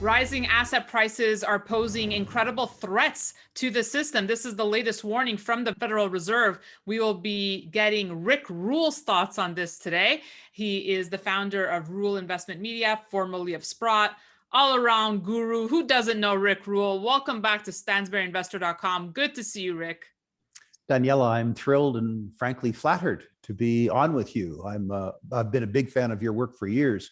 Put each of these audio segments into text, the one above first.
Rising asset prices are posing incredible threats to the system. This is the latest warning from the Federal Reserve. We will be getting Rick Rule's thoughts on this today. He is the founder of Rule Investment Media, formerly of Sprott, all-around guru. Who doesn't know Rick Rule? Welcome back to StansberryInvestor.com. Good to see you, Rick. Daniela, I'm thrilled and frankly flattered to be on with you. I've been a big fan of your work for years,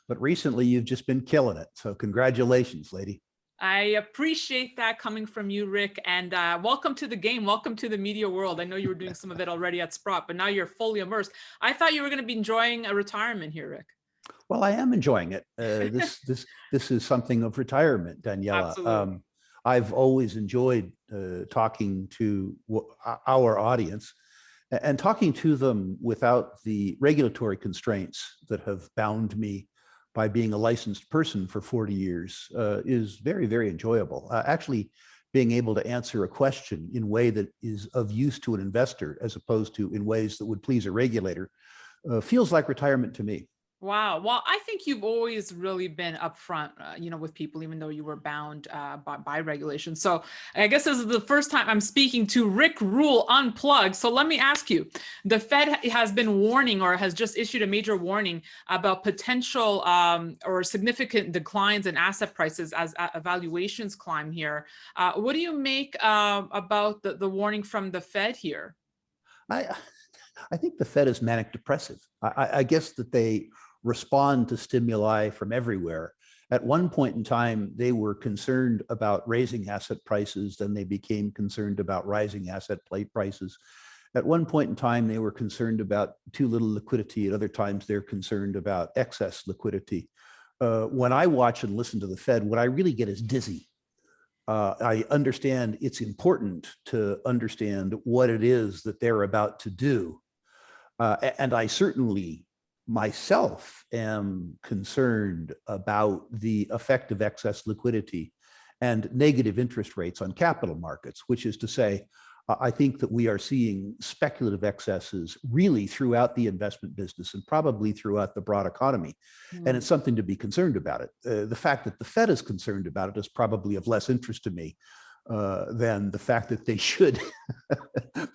but recently you've just been killing it. So congratulations, lady. I appreciate that coming from you, Rick, and welcome to the game. Welcome to the media world. I know you were doing some of it already at Sprott, but now you're fully immersed. I thought you were going to be enjoying a retirement here, Rick. Well, I am enjoying it. This is something of retirement, Daniela. Absolutely. I've always enjoyed talking to our audience and talking to them without the regulatory constraints that have bound me by being a licensed person for 40 years is very, very enjoyable. Actually, being able to answer a question in a way that is of use to an investor as opposed to in ways that would please a regulator feels like retirement to me. Wow. Well, I think you've always really been upfront, with people, even though you were bound by regulation. So I guess this is the first time I'm speaking to Rick Rule Unplugged. So let me ask you, the Fed has been warning or has just issued a major warning about potential or significant declines in asset prices as valuations climb here. What do you make about the warning from the Fed here? I think the Fed is manic depressive. I guess that they respond to stimuli from everywhere. At one point in time, they were concerned about raising asset prices, then they became concerned about rising asset prices. At one point in time, they were concerned about too little liquidity. At other times, they're concerned about excess liquidity. When I watch and listen to the Fed, what I really get is dizzy. I understand it's important to understand what it is that they're about to do. And I certainly myself am concerned about the effect of excess liquidity and negative interest rates on capital markets, which is to say, I think that we are seeing speculative excesses really throughout the investment business and probably throughout the broad economy. And it's something to be concerned about it. The fact that the Fed is concerned about it is probably of less interest to me than the fact that they should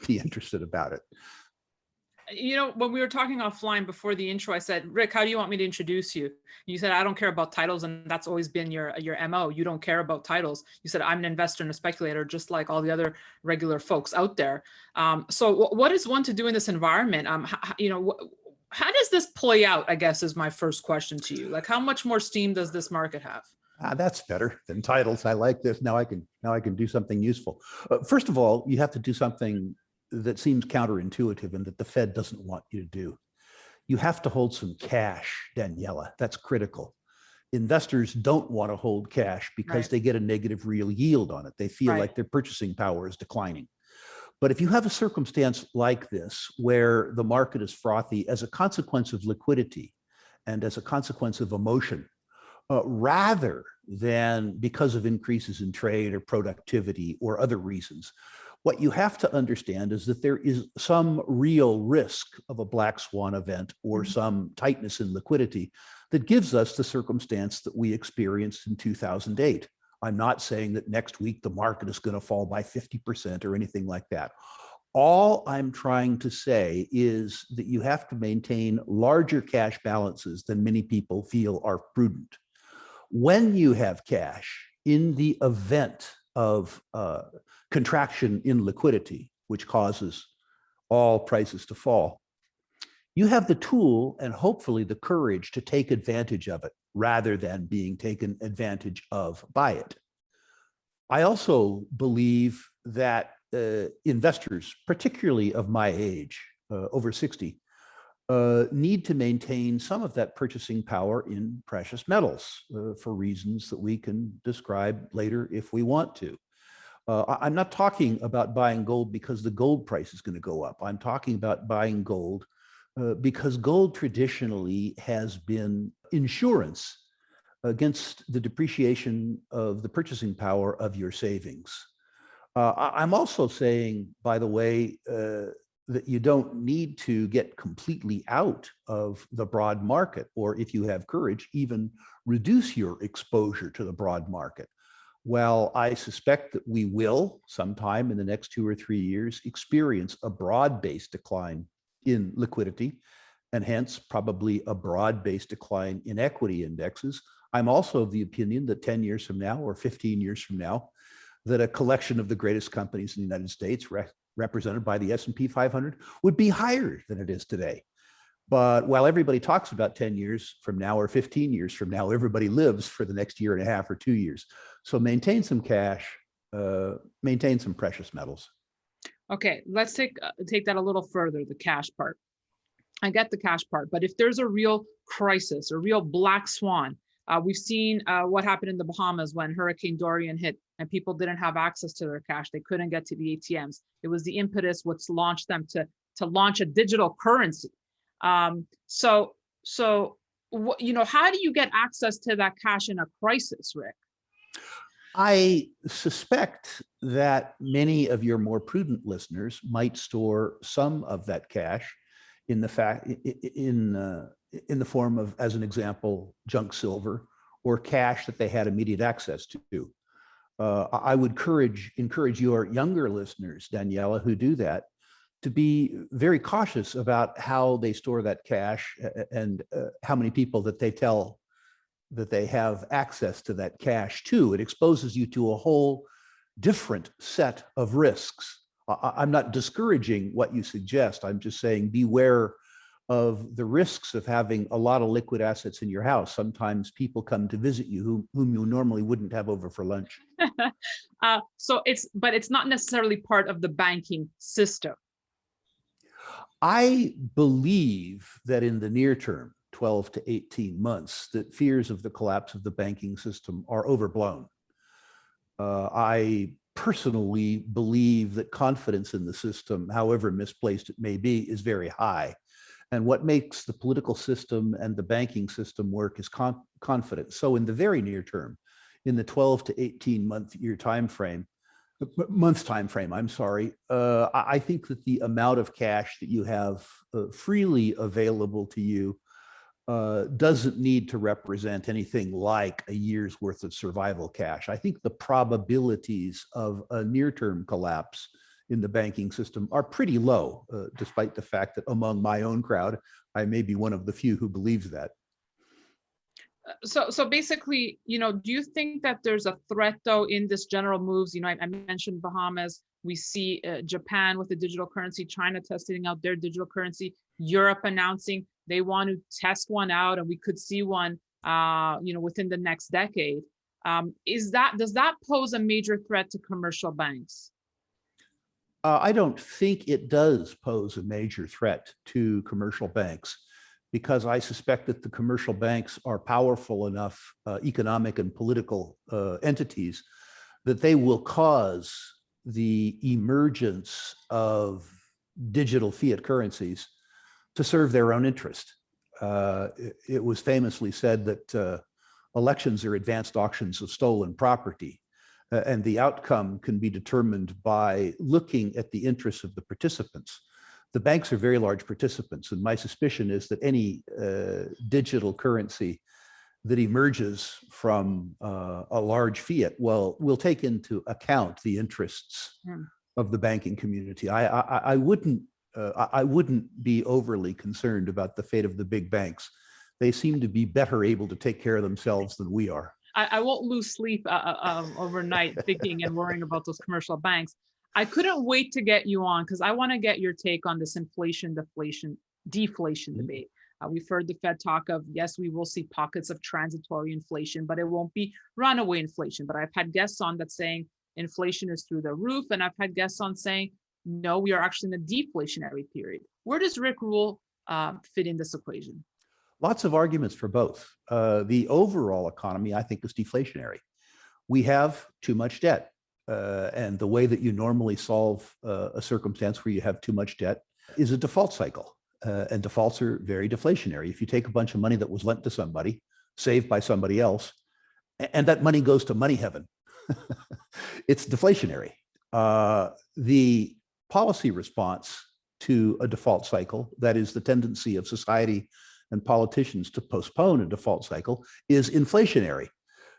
be interested about it. When we were talking offline before the intro, I said, Rick, how do you want me to introduce you? You said, I don't care about titles. And that's always been your MO. You don't care about titles. You said, I'm an investor and a speculator, just like all the other regular folks out there. So what is one to do in this environment? How does this play out, I guess, is my first question to you. Like, how much more steam does this market have? That's better than titles. I like this. Now I can do something useful. First of all, you have to do something that seems counterintuitive and that the Fed doesn't want you to do. You have to hold some cash, Daniela. That's critical. Investors don't want to hold cash because they get a negative real yield on it. They feel like their purchasing power is declining. But if you have a circumstance like this, where the market is frothy as a consequence of liquidity and as a consequence of emotion, rather than because of increases in trade or productivity or other reasons, what you have to understand is that there is some real risk of a black swan event or some tightness in liquidity that gives us the circumstance that we experienced in 2008. I'm not saying that next week the market is going to fall by 50% or anything like that. All I'm trying to say is that you have to maintain larger cash balances than many people feel are prudent. When you have cash, in the event of contraction in liquidity, which causes all prices to fall, you have the tool and hopefully the courage to take advantage of it rather than being taken advantage of by it. I also believe that investors, particularly of my age, over 60, need to maintain some of that purchasing power in precious metals for reasons that we can describe later if we want to. I'm not talking about buying gold because the gold price is going to go up. I'm talking about buying gold because gold traditionally has been insurance against the depreciation of the purchasing power of your savings. I'm also saying, by the way, that you don't need to get completely out of the broad market, or if you have courage, even reduce your exposure to the broad market. Well, I suspect that we will sometime in the next 2 or 3 years experience a broad-based decline in liquidity, and hence probably a broad-based decline in equity indexes. I'm also of the opinion that 10 years from now or 15 years from now, that a collection of the greatest companies in the United States, represented by the S&P 500, would be higher than it is today. But while everybody talks about 10 years from now or 15 years from now, everybody lives for the next year and a half or 2 years. So maintain some cash, maintain some precious metals. Okay, let's take that a little further, the cash part. I get the cash part, but if there's a real crisis, a real black swan, we've seen what happened in the Bahamas when Hurricane Dorian hit and people didn't have access to their cash. They couldn't get to the ATMs. It was the impetus which launched them to launch a digital currency. So how do you get access to that cash in a crisis, Rick? I suspect that many of your more prudent listeners might store some of that cash in the form of, as an example, junk silver or cash that they had immediate access to. I would encourage your younger listeners, Daniela, who do that, to be very cautious about how they store that cash and how many people that they tell that they have access to that cash to. It exposes you to a whole different set of risks. I'm not discouraging what you suggest. I'm just saying beware of the risks of having a lot of liquid assets in your house. Sometimes people come to visit you whom you normally wouldn't have over for lunch. But it's not necessarily part of the banking system. I believe that in the near term, 12 to 18 months, that fears of the collapse of the banking system are overblown. I personally believe that confidence in the system, however misplaced it may be, is very high. And what makes the political system and the banking system work is confidence. So in the very near term, in the 12 to 18 month time frame, I think that the amount of cash that you have freely available to you doesn't need to represent anything like a year's worth of survival cash. I think the probabilities of a near-term collapse in the banking system are pretty low, despite the fact that among my own crowd, I may be one of the few who believes that. So basically, do you think that there's a threat though in this general moves? I mentioned Bahamas. We see Japan with the digital currency, China testing out their digital currency, Europe announcing they want to test one out, and we could see one, within the next decade. Does that pose a major threat to commercial banks? I don't think it does pose a major threat to commercial banks, because I suspect that the commercial banks are powerful enough economic and political entities that they will cause the emergence of digital fiat currencies to serve their own interest. It was famously said that elections are advanced auctions of stolen property, and the outcome can be determined by looking at the interests of the participants. The banks are very large participants, and my suspicion is that any digital currency that emerges from a large fiat will take into account the interests of the banking community. I wouldn't be overly concerned about the fate of the big banks. They seem to be better able to take care of themselves than we are. I won't lose sleep overnight thinking and worrying about those commercial banks. I couldn't wait to get you on because I want to get your take on this inflation, deflation debate. We've heard the Fed talk of, yes, we will see pockets of transitory inflation, but it won't be runaway inflation. But I've had guests on that saying inflation is through the roof. And I've had guests on saying, no, we are actually in a deflationary period. Where does Rick Rule fit in this equation? Lots of arguments for both. The overall economy, I think, is deflationary. We have too much debt. And the way that you normally solve a circumstance where you have too much debt is a default cycle. And defaults are very deflationary. If you take a bunch of money that was lent to somebody, saved by somebody else, and that money goes to money heaven, it's deflationary. The policy response to a default cycle, that is the tendency of society and politicians to postpone a default cycle, is inflationary.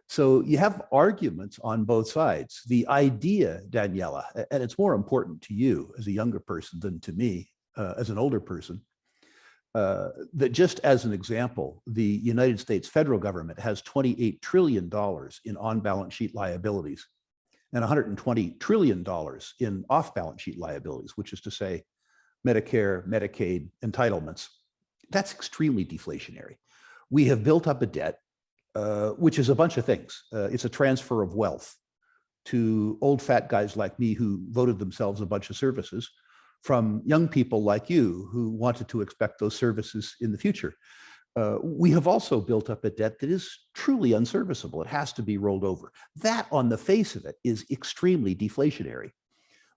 So you have arguments on both sides. The idea, Daniela, and it's more important to you as a younger person than to me as an older person, that just as an example, the United States federal government has $28 trillion in on-balance sheet liabilities and $120 trillion in off-balance sheet liabilities, which is to say Medicare, Medicaid, entitlements. That's extremely deflationary. We have built up a debt, which is a bunch of things. It's a transfer of wealth to old fat guys like me who voted themselves a bunch of services from young people like you who wanted to expect those services in the future. We have also built up a debt that is truly unserviceable. It has to be rolled over. That, on the face of it, is extremely deflationary.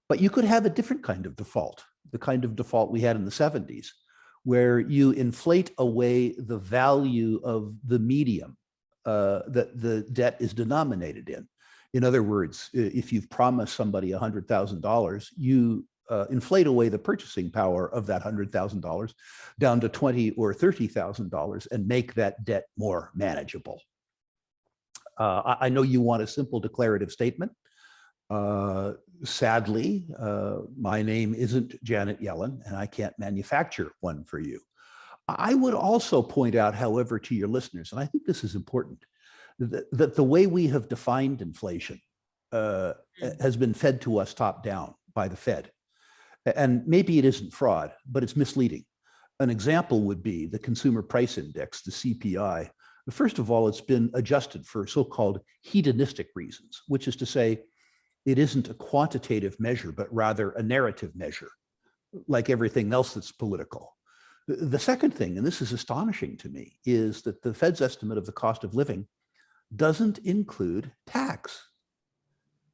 But you could have a different kind of default, the kind of default we had in the 70s, where you inflate away the value of the medium that the debt is denominated in. In other words, if you've promised somebody $100,000, you inflate away the purchasing power of that $100,000 down to $20,000 or $30,000 and make that debt more manageable. I know you want a simple declarative statement. Sadly, my name isn't Janet Yellen, and I can't manufacture one for you. I would also point out, however, to your listeners, and I think this is important, that the way we have defined inflation has been fed to us top down by the Fed. And maybe it isn't fraud, but it's misleading. An example would be the Consumer Price Index, the CPI. First of all, it's been adjusted for so-called hedonistic reasons, which is to say, it isn't a quantitative measure, but rather a narrative measure, like everything else that's political. The second thing, and this is astonishing to me, is that the Fed's estimate of the cost of living doesn't include tax.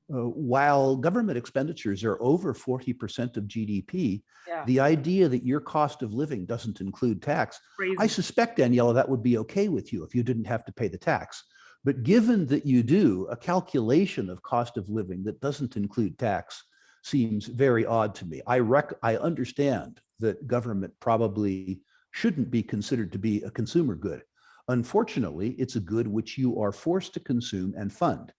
While government expenditures are over 40% of GDP, the idea that your cost of living doesn't include tax, Crazy. I suspect, Daniela, that would be okay with you if you didn't have to pay the tax. But given that you do, a calculation of cost of living that doesn't include tax seems very odd to me. I understand that government probably shouldn't be considered to be a consumer good. Unfortunately, it's a good which you are forced to consume and fund.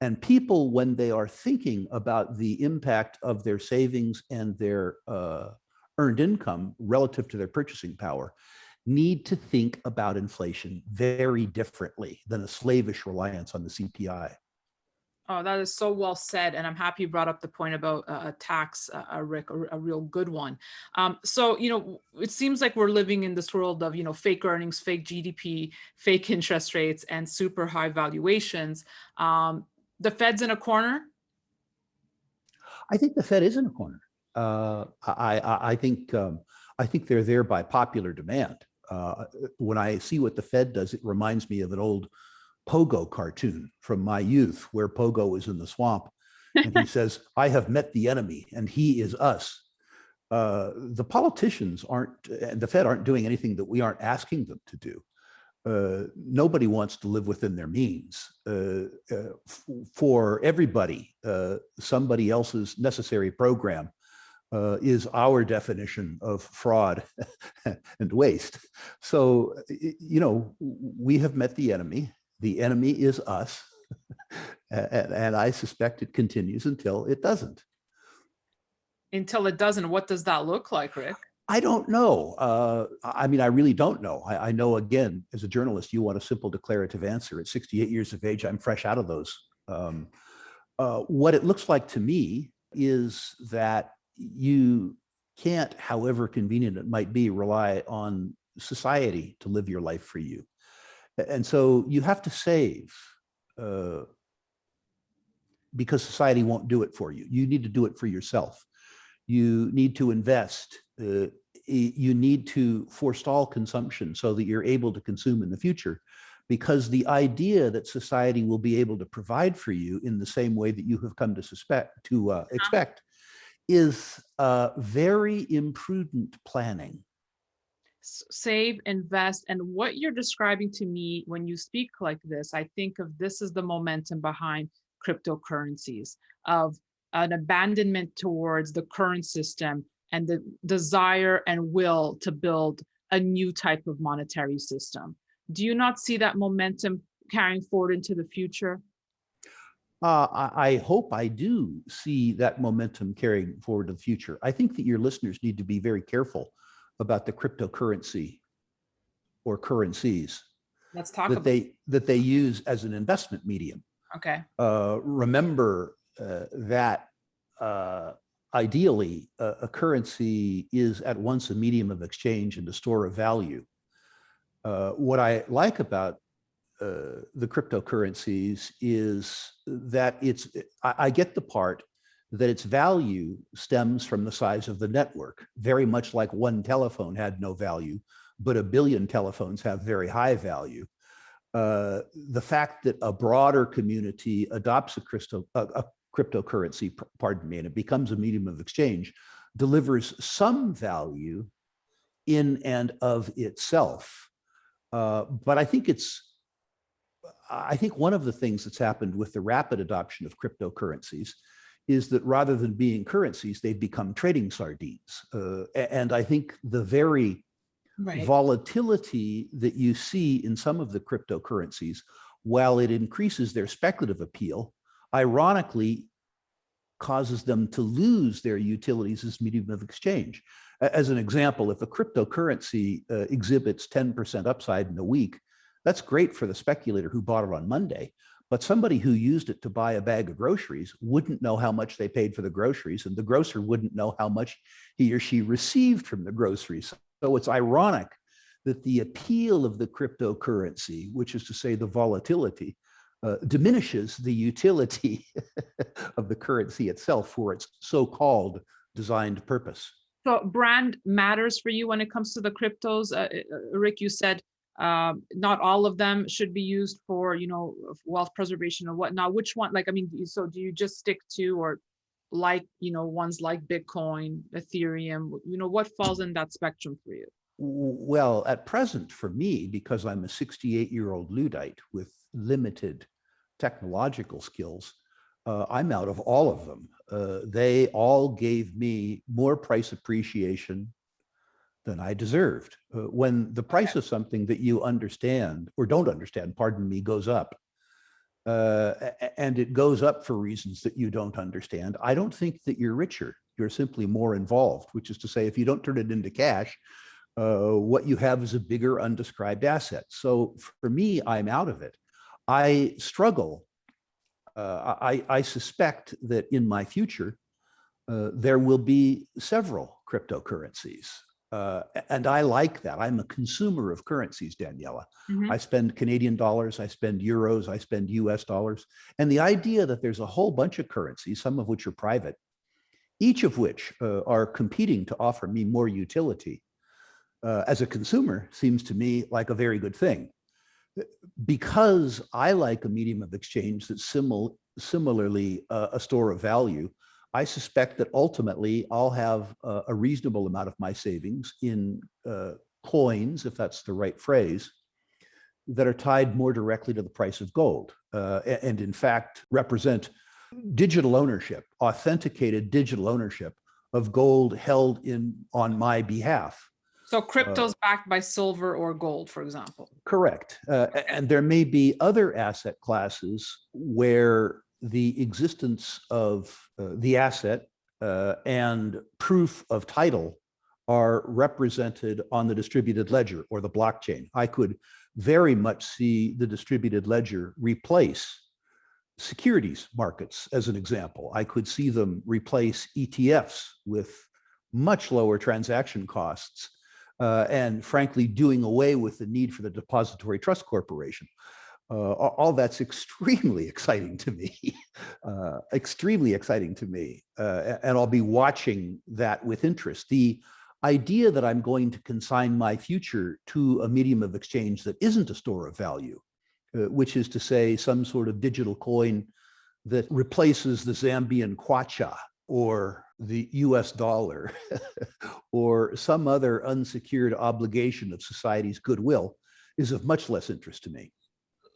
And people, when they are thinking about the impact of their savings and their earned income relative to their purchasing power, need to think about inflation very differently than a slavish reliance on the CPI. Oh, that is so well said. And I'm happy you brought up the point about a tax, Rick, a real good one. So, it seems like we're living in this world of, fake earnings, fake GDP, fake interest rates, and super high valuations. The Fed's in a corner? I think the Fed is in a corner. I think they're there by popular demand. When I see what the Fed does, it reminds me of an old Pogo cartoon from my youth where Pogo is in the swamp and he says, "I have met the enemy and he is us." The politicians and the Fed aren't doing anything that we aren't asking them to do. Nobody wants to live within their means. For everybody, somebody else's necessary program is our definition of fraud and waste. So, we have met the enemy. The enemy is us. And I suspect it continues until it doesn't. Until it doesn't, what does that look like, Rick? I don't know. I really don't know. I know, again, as a journalist, you want a simple declarative answer. At 68 years of age, I'm fresh out of those. What it looks like to me is that you can't, however convenient it might be, rely on society to live your life for you. And so you have to save because society won't do it for you. You need to do it for yourself. You need to invest. You need to forestall consumption so that you're able to consume in the future, because the idea that society will be able to provide for you in the same way that you have come to expect is very imprudent planning. Save, invest, and what you're describing to me when you speak like this, I think of this is the momentum behind cryptocurrencies, of an abandonment towards the current system and the desire and will to build a new type of monetary system. Do you not see that momentum carrying forward into the future? I hope I do see that momentum carrying forward to the future. I think that your listeners need to be very careful about the cryptocurrency or currencies Let's talk that about they use as an investment medium. Okay. Remember that ideally a currency is at once a medium of exchange and a store of value. What I like about the cryptocurrencies is that I get the part that its value stems from the size of the network, very much like one telephone had no value, but a billion telephones have very high value. The fact that a broader community adopts a cryptocurrency, pardon me, and it becomes a medium of exchange, delivers some value in and of itself. But I think one of the things that's happened with the rapid adoption of cryptocurrencies is that rather than being currencies, they've become trading sardines. And I think the very volatility that you see in some of the cryptocurrencies, while it increases their speculative appeal, ironically causes them to lose their utilities as medium of exchange. As an example, if a cryptocurrency exhibits 10% upside in a week, that's great for the speculator who bought it on Monday, but somebody who used it to buy a bag of groceries wouldn't know how much they paid for the groceries, and the grocer wouldn't know how much he or she received from the groceries. So it's ironic that the appeal of the cryptocurrency, which is to say the volatility, diminishes the utility of the currency itself for its so-called designed purpose. So brand matters for you when it comes to the cryptos. Rick, you said not all of them should be used for, wealth preservation or whatnot. Which one, so do you just stick to, or ones like Bitcoin, Ethereum, what falls in that spectrum for you? Well, at present for me, because I'm a 68-year-old Luddite with limited technological skills, I'm out of all of them. They all gave me more price appreciation than I deserved. When the price of something that you understand or don't understand, pardon me, goes up, and it goes up for reasons that you don't understand, I don't think that you're richer. You're simply more involved, which is to say, if you don't turn it into cash, what you have is a bigger undescribed asset. So for me, I'm out of it. I struggle. I suspect that in my future, there will be several cryptocurrencies. And I like that. I'm a consumer of currencies, Daniela. I spend Canadian dollars, I spend euros, I spend US dollars. And the idea that there's a whole bunch of currencies, some of which are private, each of which are competing to offer me more utility as a consumer seems to me like a very good thing. Because I like a medium of exchange that's similarly a store of value, I suspect that ultimately I'll have a reasonable amount of my savings in coins, if that's the right phrase, that are tied more directly to the price of gold, and in fact represent digital ownership, authenticated digital ownership of gold held on my behalf. So crypto's backed by silver or gold, for example. Correct. And there may be other asset classes where the existence of the asset and proof of title are represented on the distributed ledger or the blockchain. I could very much see the distributed ledger replace securities markets, as an example. I could see them replace ETFs with much lower transaction costs, and frankly, doing away with the need for the Depository Trust Corporation. All that's extremely exciting to me, extremely exciting to me. And I'll be watching that with interest. The idea that I'm going to consign my future to a medium of exchange that isn't a store of value, which is to say some sort of digital coin that replaces the Zambian kwacha or the US dollar or some other unsecured obligation of society's goodwill, is of much less interest to me.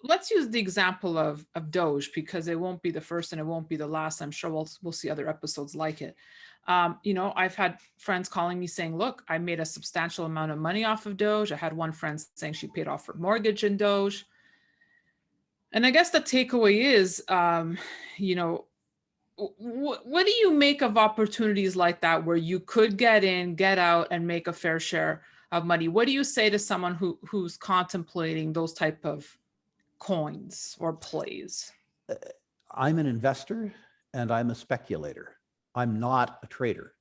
let's use the example of Doge, because it won't be the first and it won't be the last. I'm sure we'll see other episodes like it. I've had friends calling me saying, look, I made a substantial amount of money off of Doge. I had one friend saying she paid off her mortgage in Doge. And I guess the takeaway is, what do you make of opportunities like that where you could get in, get out, and make a fair share of money? What do you say to someone who's contemplating those type of coins or plays? I'm an investor and I'm a speculator. I'm not a trader.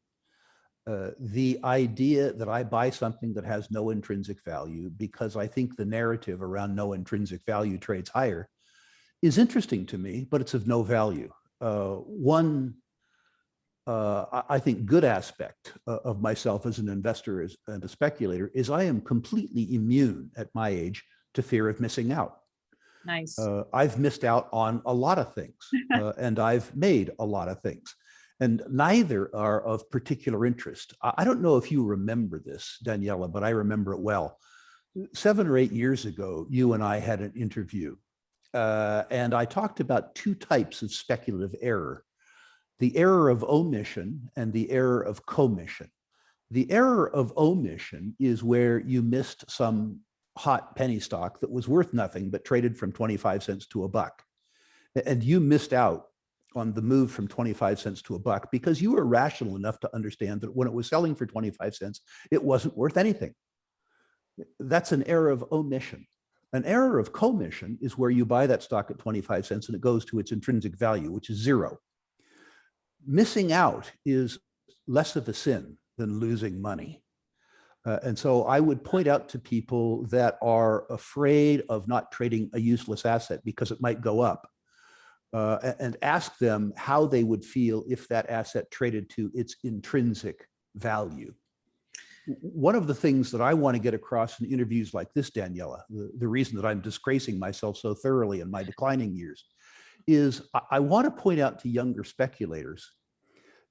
The idea that I buy something that has no intrinsic value because I think the narrative around no intrinsic value trades higher is interesting to me, but it's of no value. One, I think, good aspect of myself as an investor and a speculator is I am completely immune at my age to fear of missing out. Nice. I've missed out on a lot of things and I've made a lot of things, and neither are of particular interest. I don't know if you remember this, Daniela, but I remember it well. 7 or 8 years ago, you and I had an interview and I talked about 2 types of speculative error: the error of omission and the error of commission. The error of omission is where you missed some hot penny stock that was worth nothing but traded from 25 cents to $1. And you missed out on the move from 25 cents to $1 because you were rational enough to understand that when it was selling for 25 cents, it wasn't worth anything. That's an error of omission. An error of commission is where you buy that stock at 25 cents and it goes to its intrinsic value, which is 0. Missing out is less of a sin than losing money. And so I would point out to people that are afraid of not trading a useless asset because it might go up, and ask them how they would feel if that asset traded to its intrinsic value. One of the things that I want to get across in interviews like this, Daniela, the reason that I'm disgracing myself so thoroughly in my declining years, is I want to point out to younger speculators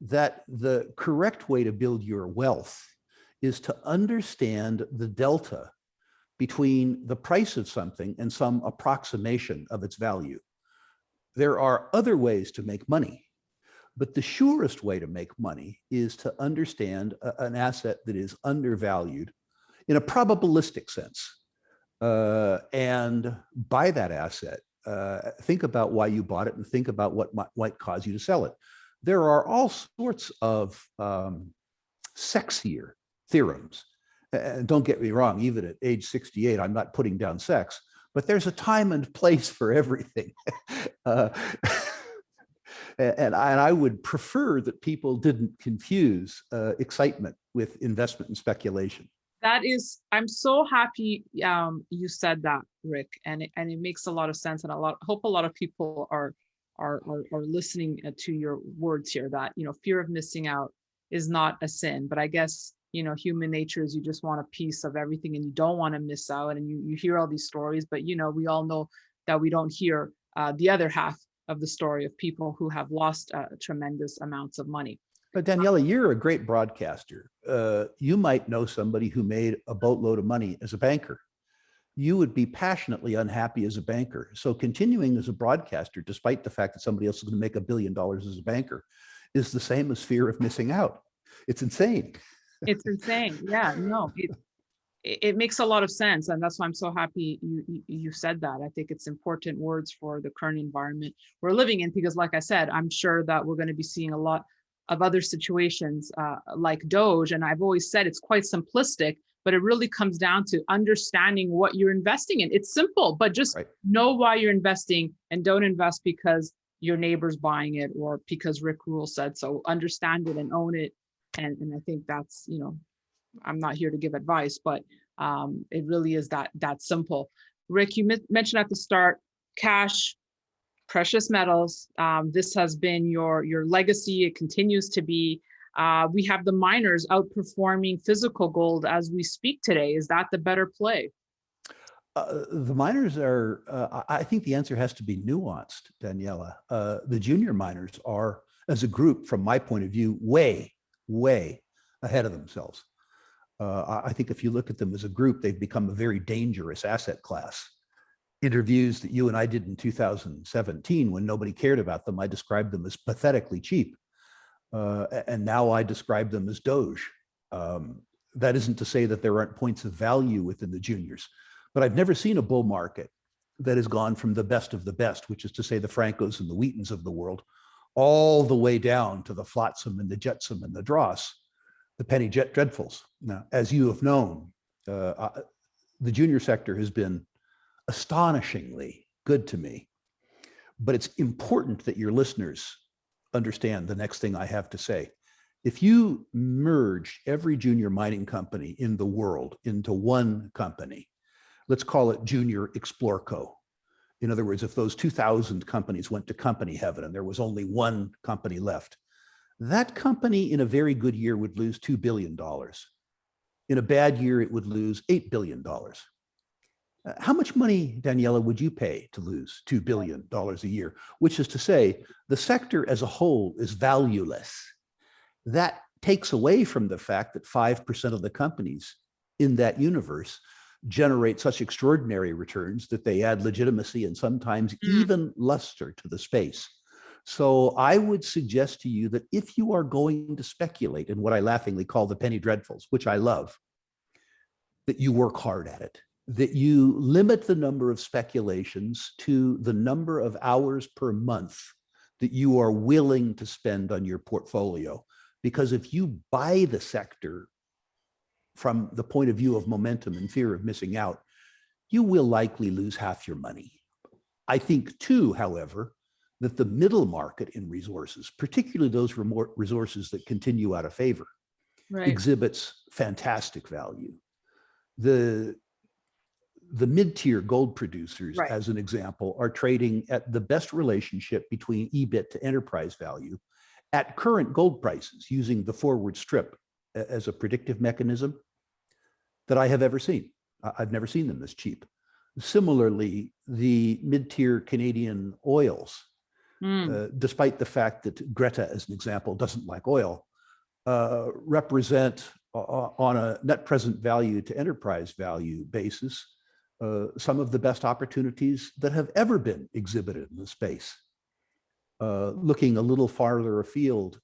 that the correct way to build your wealth is to understand the delta between the price of something and some approximation of its value. There are other ways to make money, but the surest way to make money is to understand an asset that is undervalued in a probabilistic sense, and buy that asset. Think about why you bought it and think about what might cause you to sell it. There are all sorts of sexier theorems. And don't get me wrong, even at age 68, I'm not putting down sex, but there's a time and place for everything. And I would prefer that people didn't confuse excitement with investment and speculation. I'm so happy you said that, Rick, and it makes a lot of sense, and hope a lot of people are listening to your words here, that fear of missing out is not a sin, but I guess human nature is you just want a piece of everything and you don't want to miss out, and you hear all these stories, but we all know that we don't hear the other half of the story of people who have lost tremendous amounts of money. But Daniela, you're a great broadcaster. You might know somebody who made a boatload of money as a banker. You would be passionately unhappy as a banker. So continuing as a broadcaster, despite the fact that somebody else is going to make $1 billion as a banker, is the same as fear of missing out. It's insane. It's insane. Yeah, no, it makes a lot of sense. And that's why I'm so happy you said that. I think it's important words for the current environment we're living in, because like I said, I'm sure that we're going to be seeing a lot of other situations like Doge. And I've always said it's quite simplistic, but it really comes down to understanding what you're investing in. It's simple, but just know why you're investing, and don't invest because your neighbor's buying it or because Rick Rule said so. Understand it and own it. And I think that's, I'm not here to give advice, but it really is that simple. Rick, you mentioned at the start, cash, precious metals. This has been your legacy. It continues to be. We have the miners outperforming physical gold as we speak today. Is that the better play? The miners are, I think the answer has to be nuanced, Daniela. The junior miners are, as a group, from my point of view, way ahead of themselves. I think if you look at them as a group, they've become a very dangerous asset class. interviews that you and I did in 2017, when nobody cared about them, I described them as pathetically cheap. And now I describe them as Doge. That isn't to say that there aren't points of value within the juniors, but I've never seen a bull market that has gone from the best of the best, which is to say the Francos and the Wheatons of the world, all the way down to the Flotsam and the Jetsam and the Dross, the penny jet dreadfuls. Now, as you have known, the junior sector has been astonishingly good to me, but it's important that your listeners understand the next thing I have to say. If you merge every junior mining company in the world into one company, let's call it Junior Explorco. In other words, if those 2,000 companies went to company heaven and there was only one company left, that company in a very good year would lose $2 billion. In a bad year, it would lose $8 billion. How much money, Daniela, would you pay to lose $2 billion a year? Which is to say, the sector as a whole is valueless. That takes away from the fact that 5% of the companies in that universe generate such extraordinary returns that they add legitimacy and sometimes even luster to the space. So I would suggest to you that if you are going to speculate in what I laughingly call the penny dreadfuls, which I love, that you work hard at it, that you limit the number of speculations to the number of hours per month that you are willing to spend on your portfolio. Because if you buy the sector from the point of view of momentum and fear of missing out, you will likely lose half your money. I think too, however, that the middle market in resources, particularly those resources that continue out of favor, exhibits fantastic value. The mid-tier gold producers, as an example, are trading at the best relationship between EBIT to enterprise value at current gold prices, using the forward strip as a predictive mechanism, that I have ever seen. I've never seen them this cheap. Similarly, the mid-tier Canadian oils, despite the fact that Greta, as an example, doesn't like oil, represent on a net present value to enterprise value basis some of the best opportunities that have ever been exhibited in the space. Looking a little farther afield,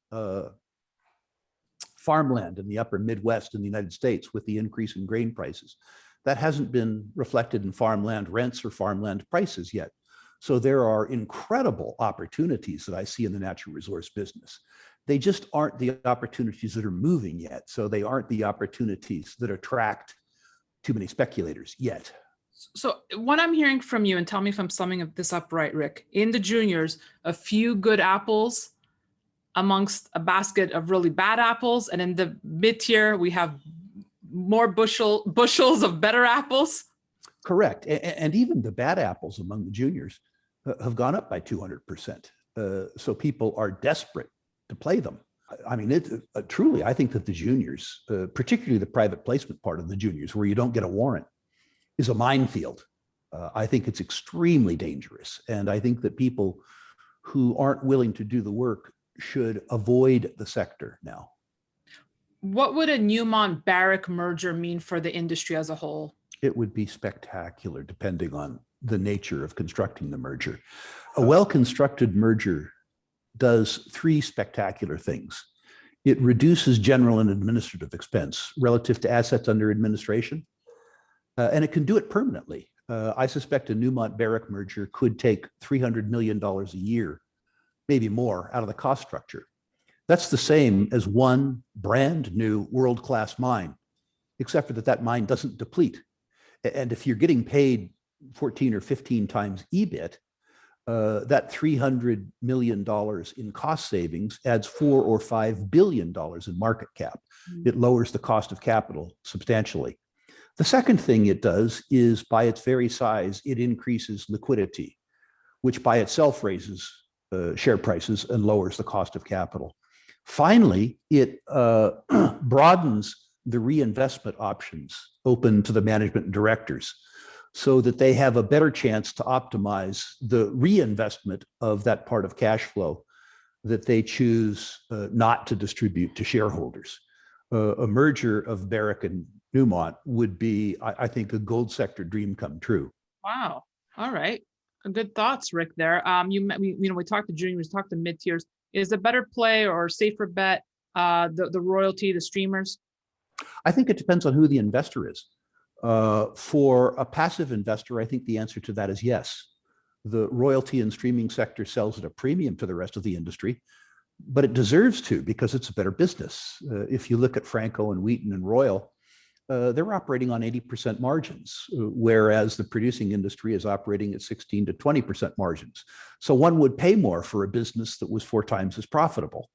farmland in the upper Midwest in the United States with the increase in grain prices, that hasn't been reflected in farmland rents or farmland prices yet. So there are incredible opportunities that I see in the natural resource business. They just aren't the opportunities that are moving yet. So they aren't the opportunities that attract too many speculators yet. So what I'm hearing from you, and tell me if I'm summing this up right, Rick, in the juniors, a few good apples amongst a basket of really bad apples. And in the mid-tier, we have more bushels of better apples. Correct. And even the bad apples among the juniors have gone up by 200%. So people are desperate to play them. I mean, truly, I think that the juniors, particularly the private placement part of the juniors, where you don't get a warrant, is a minefield. I think it's extremely dangerous. And I think that people who aren't willing to do the work should avoid the sector now. What would a Newmont-Barrick merger mean for the industry as a whole? It would be spectacular, depending on the nature of constructing the merger. A well-constructed merger does three spectacular things. It reduces general and administrative expense relative to assets under administration, and it can do it permanently. I suspect a Newmont-Barrick merger could take $300 million a year, maybe more, out of the cost structure. That's the same as one brand new world-class mine, except for that mine doesn't deplete. And if you're getting paid 14 or 15 times EBIT, that $300 million in cost savings adds $4 or $5 billion in market cap. It lowers the cost of capital substantially. The second thing it does is, by its very size, it increases liquidity, which by itself raises share prices and lowers the cost of capital. Finally, it broadens the reinvestment options open to the management and directors, so that they have a better chance to optimize the reinvestment of that part of cash flow that they choose not to distribute to shareholders. A merger of Barrick and Newmont would be, I think, a gold sector dream come true. Wow. All right. Good thoughts, Rick, there. We talked to juniors, we talked to mid tiers. Is the better play or safer bet the royalty, the streamers? I think it depends on who the investor is. For a passive investor, I think the answer to that is yes. The royalty and streaming sector sells at a premium to the rest of the industry, but it deserves to because it's a better business. If you look at Franco and Wheaton and Royal, they're operating on 80% margins, whereas the producing industry is operating at 16 to 20% margins. So one would pay more for a business that was 4 times as profitable.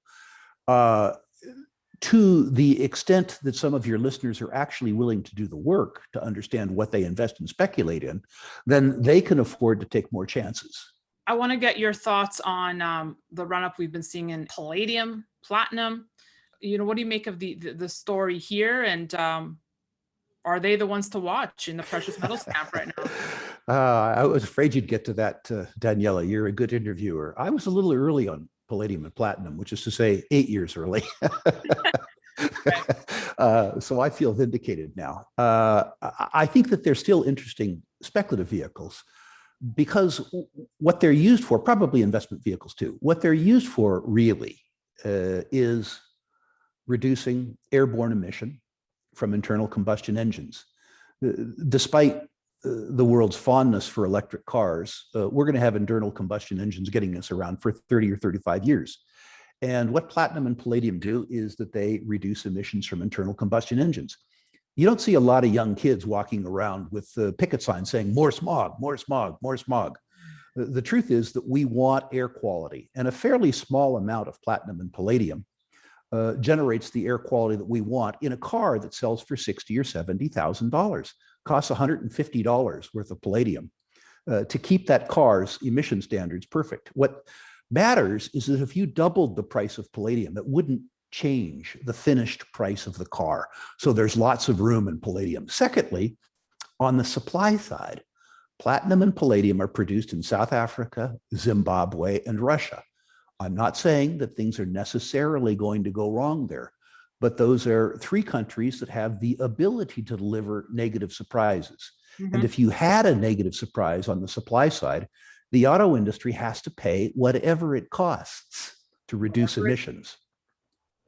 To the extent that some of your listeners are actually willing to do the work to understand what they invest and speculate in, then they can afford to take more chances. I want to get your thoughts on the run-up we've been seeing in palladium, platinum. What do you make of the story here? And are they the ones to watch in the precious metals camp right now? I was afraid you'd get to that, Daniela. You're a good interviewer. I was a little early on palladium and platinum, which is to say 8 years early. So I feel vindicated now. I think that they're still interesting speculative vehicles because what they're used for, probably investment vehicles too, what they're used for really is reducing airborne emission from internal combustion engines. Despite the world's fondness for electric cars, we're going to have internal combustion engines getting us around for 30 or 35 years. And what platinum and palladium do is that they reduce emissions from internal combustion engines. You don't see a lot of young kids walking around with picket signs saying, more smog, more smog, more smog. The truth is that we want air quality, and a fairly small amount of platinum and palladium generates the air quality that we want in a car that sells for $60,000 or $70,000. Costs $150 worth of palladium to keep that car's emission standards perfect. What matters is that if you doubled the price of palladium, it wouldn't change the finished price of the car. So there's lots of room in palladium. Secondly, on the supply side, platinum and palladium are produced in South Africa, Zimbabwe, and Russia. I'm not saying that things are necessarily going to go wrong there, but those are 3 countries that have the ability to deliver negative surprises. Mm-hmm. And if you had a negative surprise on the supply side, the auto industry has to pay whatever it costs to reduce emissions.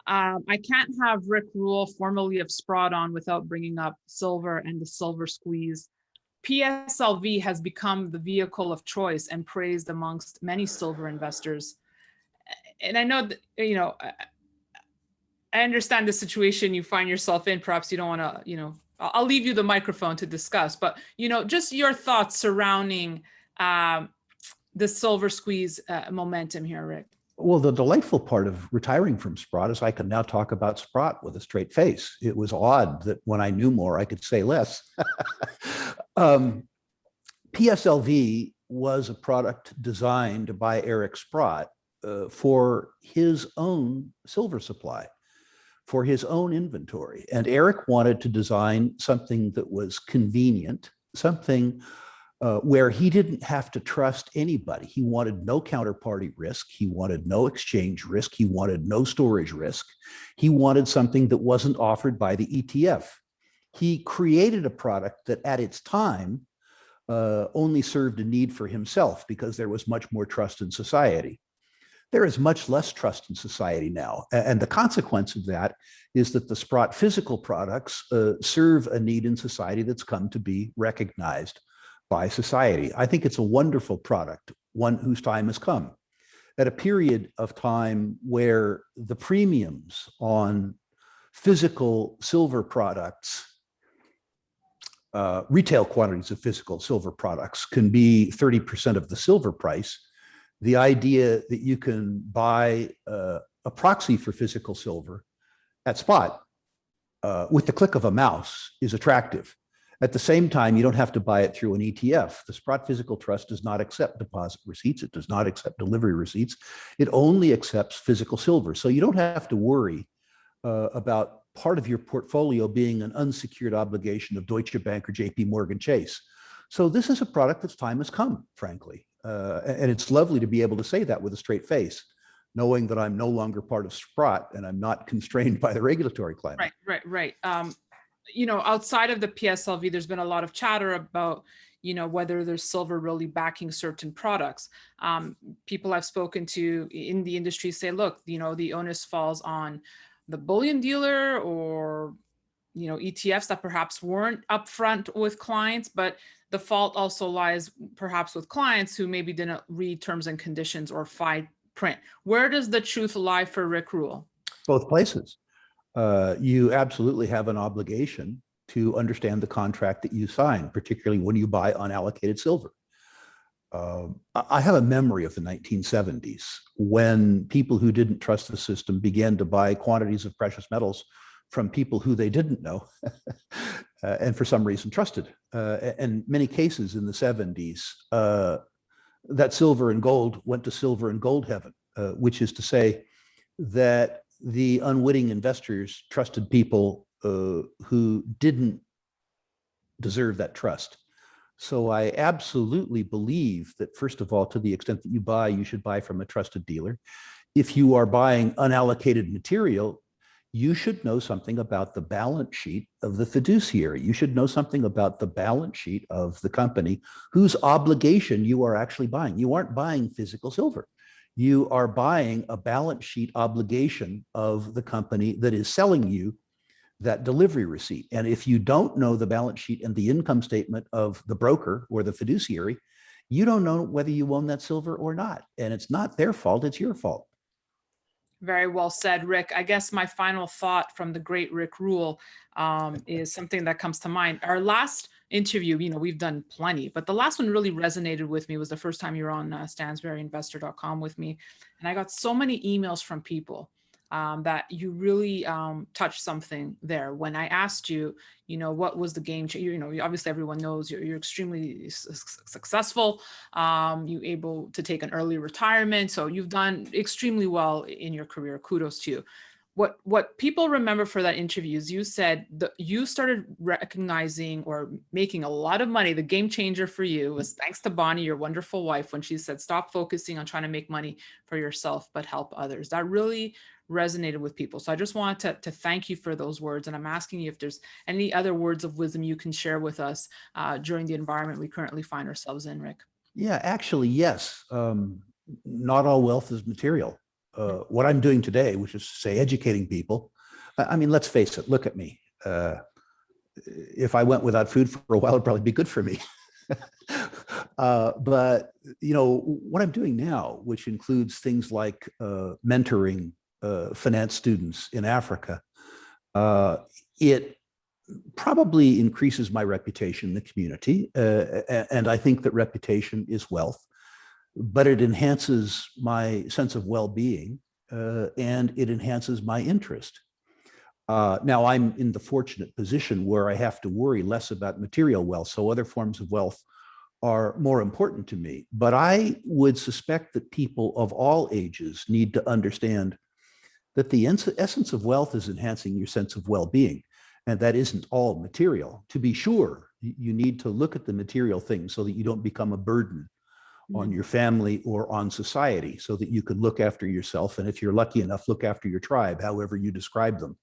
I can't have Rick Rule, formerly of Sprott, on without bringing up silver and the silver squeeze. PSLV has become the vehicle of choice and praised amongst many silver investors. And I know that, I understand the situation you find yourself in. Perhaps you don't want to, I'll leave you the microphone to discuss, but, just your thoughts surrounding the silver squeeze momentum here, Rick. Well, the delightful part of retiring from Sprott is I can now talk about Sprott with a straight face. It was odd that when I knew more, I could say less. PSLV was a product designed by Eric Sprott for his own silver supply, for his own inventory. And Eric wanted to design something that was convenient, something where he didn't have to trust anybody. He wanted no counterparty risk. He wanted no exchange risk. He wanted no storage risk. He wanted something that wasn't offered by the ETF. He created a product that at its time only served a need for himself because there was much more trust in society. There is much less trust in society now. And the consequence of that is that the Sprott physical products serve a need in society that's come to be recognized by society. I think it's a wonderful product, one whose time has come. At a period of time where the premiums on physical silver products, retail quantities of physical silver products can be 30% of the silver price, the idea that you can buy a proxy for physical silver at spot with the click of a mouse is attractive. At the same time, you don't have to buy it through an ETF. The Sprott Physical Trust does not accept deposit receipts. It does not accept delivery receipts. It only accepts physical silver. So you don't have to worry about part of your portfolio being an unsecured obligation of Deutsche Bank or JP Morgan Chase. So this is a product that's time has come, frankly. And it's lovely to be able to say that with a straight face, knowing that I'm no longer part of Sprott and I'm not constrained by the regulatory climate. Right. Outside of the PSLV, there's been a lot of chatter about, whether there's silver really backing certain products. People I've spoken to in the industry say, look, the onus falls on the bullion dealer or ETFs that perhaps weren't upfront with clients, but the fault also lies perhaps with clients who maybe didn't read terms and conditions or fine print. Where does the truth lie for Rick Rule? Both places. You absolutely have an obligation to understand the contract that you sign, particularly when you buy unallocated silver. I have a memory of the 1970s when people who didn't trust the system began to buy quantities of precious metals from people who they didn't know and for some reason trusted. And many cases in the 70s, that silver and gold went to silver and gold heaven, which is to say that the unwitting investors trusted people who didn't deserve that trust. So I absolutely believe that, first of all, to the extent that you buy, you should buy from a trusted dealer. If you are buying unallocated material, you should know something about the balance sheet of the fiduciary. You should know something about the balance sheet of the company whose obligation you are actually buying. You aren't buying physical silver. You are buying a balance sheet obligation of the company that is selling you that delivery receipt. And if you don't know the balance sheet and the income statement of the broker or the fiduciary, you don't know whether you own that silver or not. And it's not their fault, it's your fault. Very well said, Rick. I guess my final thought from the great Rick Rule is something that comes to mind. Our last interview, we've done plenty, but the last one really resonated with me was the first time you were on stansberryinvestor.com with me. And I got so many emails from people that you really touched something there. When I asked you, what was the game changer? Obviously everyone knows you're extremely successful. You able to take an early retirement. So you've done extremely well in your career. Kudos to you. What people remember for that interview is you said that you started recognizing or making a lot of money. The game changer for you was thanks to Bonnie, your wonderful wife, when she said, stop focusing on trying to make money for yourself, but help others. That really resonated with people. So I just wanted to thank you for those words. And I'm asking you if there's any other words of wisdom you can share with us during the environment we currently find ourselves in, Rick. Yeah, actually, yes. Not all wealth is material. What I'm doing today, which is to say educating people. I mean, let's face it, look at me. If I went without food for a while, it'd probably be good for me. But, what I'm doing now, which includes things like mentoring finance students in Africa, it probably increases my reputation in the community. And I think that reputation is wealth, but it enhances my sense of well-being and it enhances my interest. Now I'm in the fortunate position where I have to worry less about material wealth. So other forms of wealth are more important to me, but I would suspect that people of all ages need to understand that the essence of wealth is enhancing your sense of well-being. And that isn't all material. To be sure, you need to look at the material things so that you don't become a burden on your family or on society, so that you can look after yourself. And if you're lucky enough, look after your tribe, however you describe them.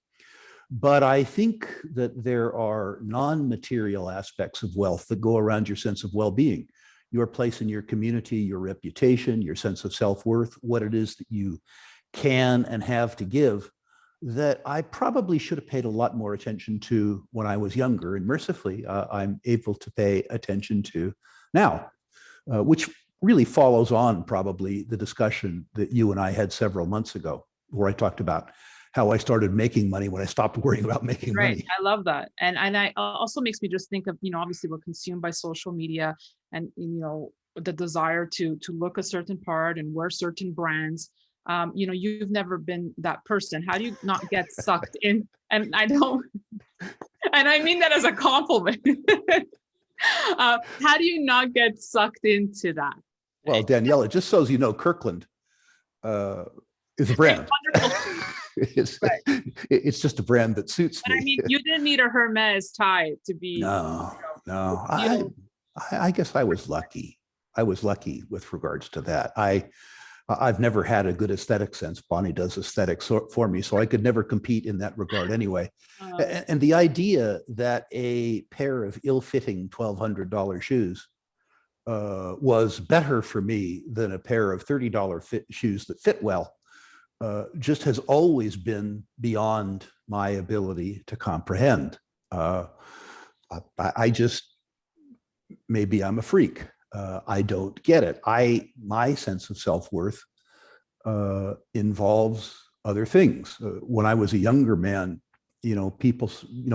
But I think that there are non-material aspects of wealth that go around your sense of well-being, your place in your community, your reputation, your sense of self-worth, what it is that you can and have to give, that I probably should have paid a lot more attention to when I was younger. And mercifully, I'm able to pay attention to now, which really follows on probably the discussion that you and I had several months ago, where I talked about how I started making money when I stopped worrying about making money. I love that. And I also makes me just think of, obviously we're consumed by social media and, the desire to look a certain part and wear certain brands. You've never been that person. How do you not get sucked in? And I mean that as a compliment. How do you not get sucked into that? Well, Daniela, just so you know, Kirkland is a brand. It's just a brand that suits me. But I mean, you didn't need a Hermes tie to be. No. I guess I was lucky. I was lucky with regards to that. I've never had a good aesthetic sense. Bonnie does aesthetics for me, so I could never compete in that regard anyway. And the idea that a pair of ill-fitting $1,200 shoes was better for me than a pair of $30 shoes that fit well just has always been beyond my ability to comprehend. I just, maybe I'm a freak. I don't get it. My sense of self-worth involves other things. When I was a younger man, people,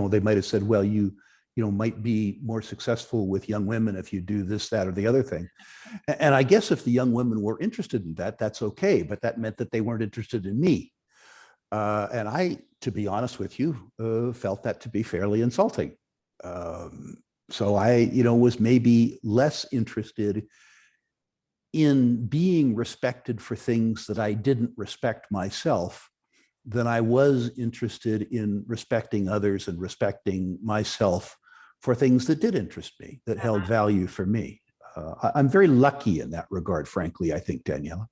they might have said, well, you might be more successful with young women if you do this, that, or the other thing. And I guess if the young women were interested in that, that's okay. But that meant that they weren't interested in me. And I, to be honest with you, felt that to be fairly insulting. So I, was maybe less interested in being respected for things that I didn't respect myself than I was interested in respecting others and respecting myself for things that did interest me, that held value for me. I'm very lucky in that regard, frankly, I think, Daniela.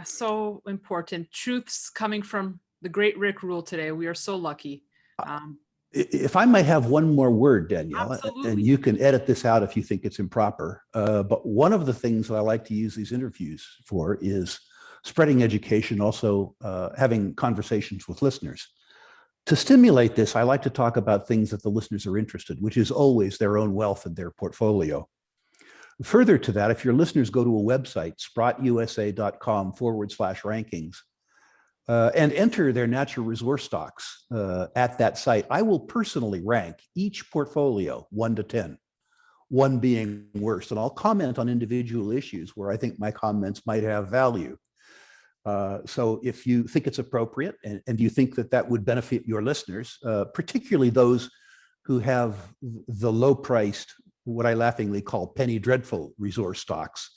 So important. Truths coming from the great Rick Rule today. We are so lucky. If I might have one more word, Daniela, Absolutely. and you can edit this out if you think it's improper, but one of the things that I like to use these interviews for is spreading education, also having conversations with listeners. To stimulate this, I like to talk about things that the listeners are interested, which is always their own wealth and their portfolio. Further to that, if your listeners go to a website, sprottusa.com/rankings, and enter their natural resource stocks at that site, I will personally rank each portfolio 1 to 10, 1 being worst. And I'll comment on individual issues where I think my comments might have value. So if you think it's appropriate and you think that that would benefit your listeners, particularly those who have the low-priced, what I laughingly call penny dreadful resource stocks,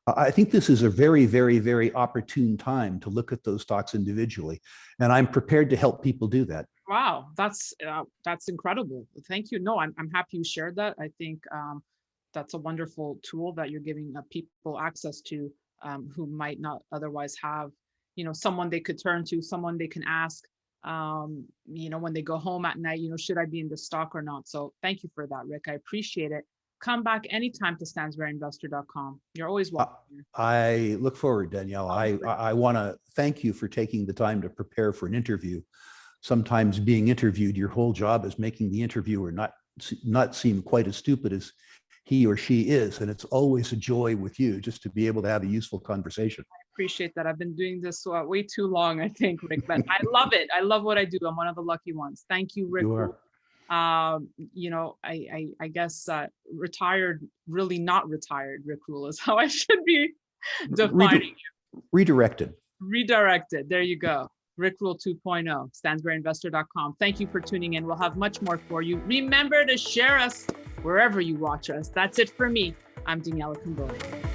I think this is a very, very, very opportune time to look at those stocks individually. And I'm prepared to help people do that. Wow, that's incredible. Thank you. No, I'm happy you shared that. I think that's a wonderful tool that you're giving people access to who might not otherwise have, someone they could turn to, someone they can ask, when they go home at night, should I be in the stock or not? So thank you for that, Rick. I appreciate it. Come back anytime to stansberryinvestor.com. You're always welcome. I look forward, Danielle. I want to thank you for taking the time to prepare for an interview. Sometimes being interviewed, your whole job is making the interviewer not seem quite as stupid as he or she is. And it's always a joy with you just to be able to have a useful conversation. I appreciate that. I've been doing this way too long, I think, Rick, but I love it. I love what I do. I'm one of the lucky ones. Thank you, Rick. You are. I guess retired, really not retired, Rick Rule is how I should be defining you. Redirected. There you go. Rick Rule 2.0, stansberryinvestor.com. Thank you for tuning in. We'll have much more for you. Remember to share us wherever you watch us. That's it for me. I'm Daniela Cambone.